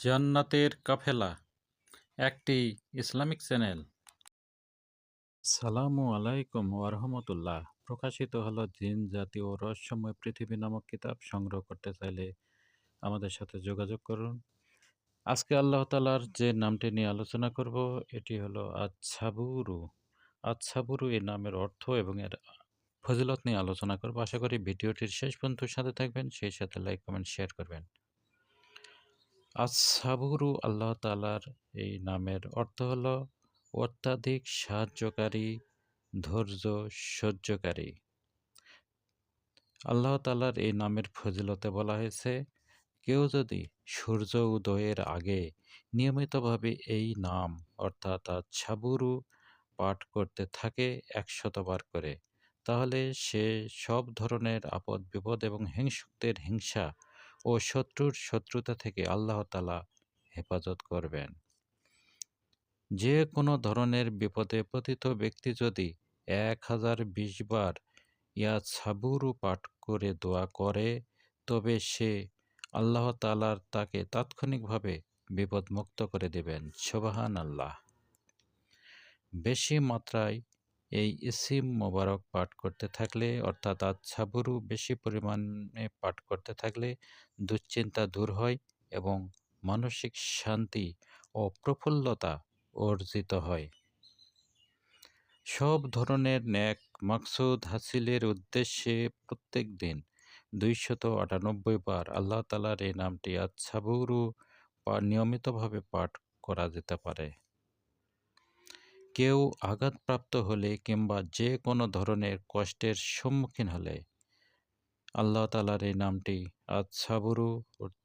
জান্নাতের কাফেলা একটি Islamic channel. সালামু আলাইকুম ওয়ারহমতুল্লাহ। প্রকাশিত হলো জিন জাতি ও রহস্যময় পৃথিবী নামক কিতাব। সংগ্রহ করতে চাইলে আমাদের সাথে যোগাযোগ করুন। আজকে আল্লাহ তালার যে নামটি নিয়ে আলোচনা করব এটি হলো আচ্ছাবুরু। আচ্ছাবুরু এই নামের অর্থ এবং এর ফজিলত নিয়ে আলোচনা করব। আশা করি ভিডিওটির শেষ পর্যন্ত সাথে থাকবেন, সেই সাথে লাইক কমেন্ট শেয়ার করবেন। আস-সাবুরু আল্লাহ তাআলার এই নামের অর্থ হলো অত্যাধিক সাহায্যকারী, ধৈর্য সহ্যকারী। আল্লাহ তাআলার এই নামের ফজিলতে বলা হয়েছে, কেউ যদি সূর্য উদয়ের আগে নিয়মিতভাবে এই নাম অর্থাৎ আস-সাবুরু পাঠ করতে থাকে ১০০ বার করে, তাহলে সে সব ধরনের আপদ বিপদ এবং হিংসুকদের হিংসা ও শত্রুর শত্রুতা থেকে আল্লাহ তাআলা হেফাজত করবেন। যে কোনো ধরনের বিপদে পতিত ব্যক্তি যদি ১০২০ বার ইয়া সাবুরু পাঠ করে দোয়া করে, তবে সে আল্লাহ তাআলার তাকে তাৎক্ষণিকভাবে বিপদমুক্ত করে দেবেন। সুবহান আল্লাহ। বেশি মাত্রায় এই ইসিম মোবারক পাঠ করতে থাকলে অর্থাৎ আচ্ছাবুরু বেশি পরিমাণে পাঠ করতে থাকলে দুশ্চিন্তা দূর হয় এবং মানসিক শান্তি ও প্রফুল্লতা অর্জিত হয়। সব ধরনের ন্যাক মাকসুদ হাসিলের উদ্দেশ্যে প্রত্যেক দিন ২৯৮ বার আল্লাহ তাআলার এই নামটি আচ্ছাবুরু নিয়মিতভাবে পাঠ করা যেতে পারে। কেউ আঘাতপ্রাপ্ত হলে কিংবা যে কোনো ধরনের কষ্টের সম্মুখীন হলে আল্লাহ তাআলার এই নামটি আস-সাবুরু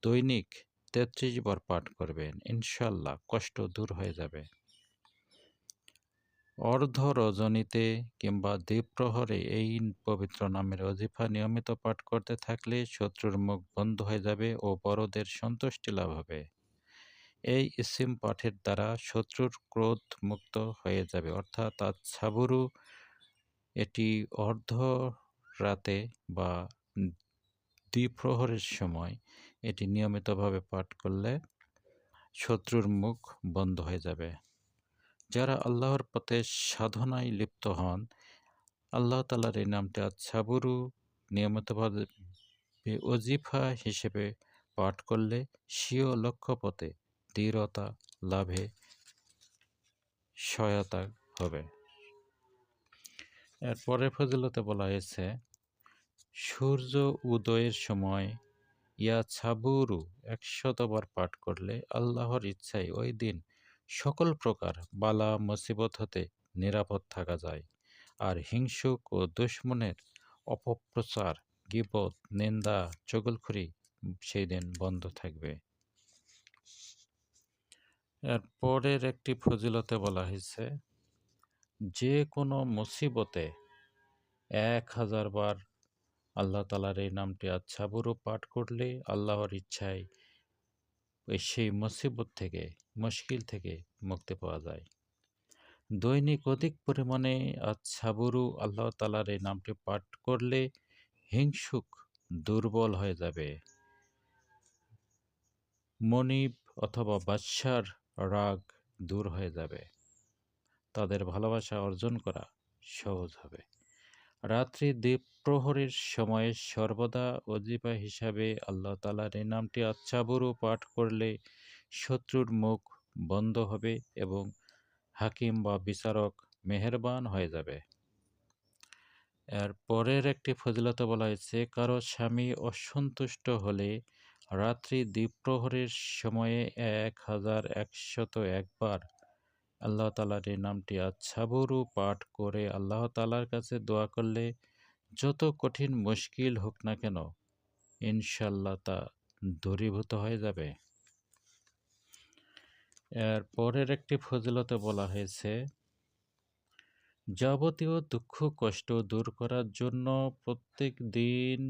দৈনিক ৩৩ বার পাঠ করবেন। ইনশাআল্লাহ কষ্ট দূর হয়ে যাবে। অর্ধ রজনীতে কিংবা দ্বিপ্রহরে এই পবিত্র নামের ওজিফা নিয়মিত পাঠ করতে থাকলে শত্রুর মুখ বন্ধ হয়ে যাবে ও বড়দের সন্তুষ্টি লাভ হবে। এই ইসিম পাঠের দ্বারা শত্রুর ক্রোধ মুক্ত হয়ে যাবে। অর্থাৎ আস-সাবুরু এটি অর্ধ রাতে বা দ্বিপ্রহরের সময় এটি নিয়মিতভাবে পাঠ করলে শত্রুর মুখ বন্ধ হয়ে যাবে। যারা আল্লাহর পথে সাধনায় লিপ্ত হন, আল্লাহ তাআলার এই নামটি আস-সাবুরু নিয়মিতভাবে ওজিফা হিসেবে পাঠ করলে স্বীয় লক্ষ্যপথে দৃঢ়তা লাভে সহায়তা হবে। এরপরে ফজিলতে বলা হয়েছে, সূর্য উদয়ের সময় ইয়া সাবুরু ১০০ বার পাঠ করলে আল্লাহর ইচ্ছায় ওই দিন সকল প্রকার বালা মুসিবত হতে নিরাপদ থাকা যায়, আর হিংসুক ও দুশমনের অপপ্রচার, গীবত, নিন্দা, চগলখড়ি সেই দিন বন্ধ থাকবে। এর পরের একটি ফজিলতে বলা হয়েছে, যে কোনো মুসিবতে ১০০০ বার আল্লাহ তাআলার এই নামটি আস-সাবুরু পাঠ করলে আল্লাহর ইচ্ছায় সেই মুসিবত থেকে, মুশকিল থেকে মুক্তি পাওয়া যায়। দৈনিক অধিক পরিমাণে আস-সাবুরু আল্লাহ তাআলার এই নামটি পাঠ করলে হিংসুক দুর্বল হয়ে যাবে। মনিব অথবা বাদশার রাগ দূর হয়ে যাবে। তাদের ভালোবাসা অর্জন করা সহজ হবে। রাত্রি দ্বিপ্রহরের সময়ে সর্বদা ওজিফা হিসাবে আল্লাহ তাআলার এই নামটি আস-সাবুরু পাঠ করলে শত্রুর মুখ বন্ধ হবে এবং হাকিম বা বিচারক মেহেরবান হয়ে যাবে। এর পরের একটি ফজিলত বলা হয়েছে, কারো স্বামী অসন্তুষ্ট হলে রাত্রি দ্বিপ্রহরের সময়ে ১১০১ বার আল্লাহ তাআলার এই নামটি আস-সাবুরু পাঠ করে আল্লাহ তাআলার কাছে দোয়া করলে যত কঠিন মুশকিল হোক না কেন ইনশাআল্লাহ তা দূরীভূত হয়ে যাবে। এর পরের একটি ফজিলতে বলা হয়েছে, যাবতীয় দুঃখ কষ্ট দূর করার জন্য প্রত্যেক দিন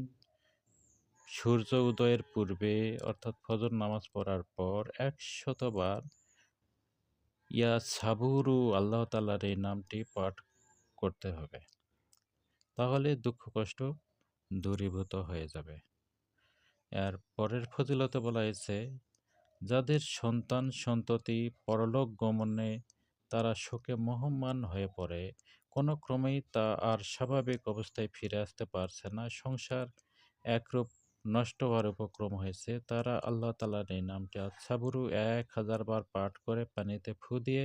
সূর্য উদয়ের পূর্বে অর্থাৎ ফজর নামাজ পড়ার পর ১০০ বার ইয়া সাবুরু আল্লাহ তাআলার এই নামটি পাঠ করতে হবে। তাহলে দুঃখ কষ্ট দূরীভূত হয়ে যাবে। এর পরের ফজিলতে বলা হয়েছে, যাদের সন্তান সন্ততি পরলোক গমনে তারা শোকে মুহ্যমান হয়ে পড়ে, কোনো ক্রমেই তা আর স্বাভাবিক অবস্থায় ফিরে আসতে পারছে না, সংসার একরূপ নষ্ট হওয়ার উপক্রম হয়েছে, তারা আল্লাহ তাআলার এই নামটি আস-সাবুরু ১০০০ বার পাঠ করে পানিতে ফু দিয়ে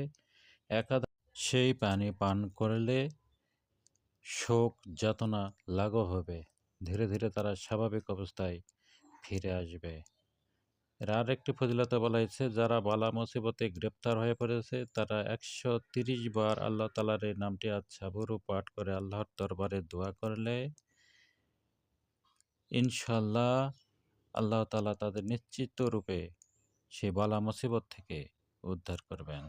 একাদা সেই পানি পান করলে শোক যাতনা লাঘব হবে। ধীরে ধীরে তারা স্বাভাবিক অবস্থায় ফিরে আসবে। এর আরেকটি ফজিলতে বলা হয়েছে, যারা বালা মুসিবতে গ্রেপ্তার হয়ে পড়েছে তারা ১৩০ বার আল্লাহ তাআলার এই নামটি আস-সাবুরু পাঠ করে আল্লাহর দরবারে দোয়া করলে ইনশাআল্লাহ আল্লাহ তাআলা তাদের নিশ্চিত রূপে সেই বালা মুসিবত থেকে উদ্ধার করবেন।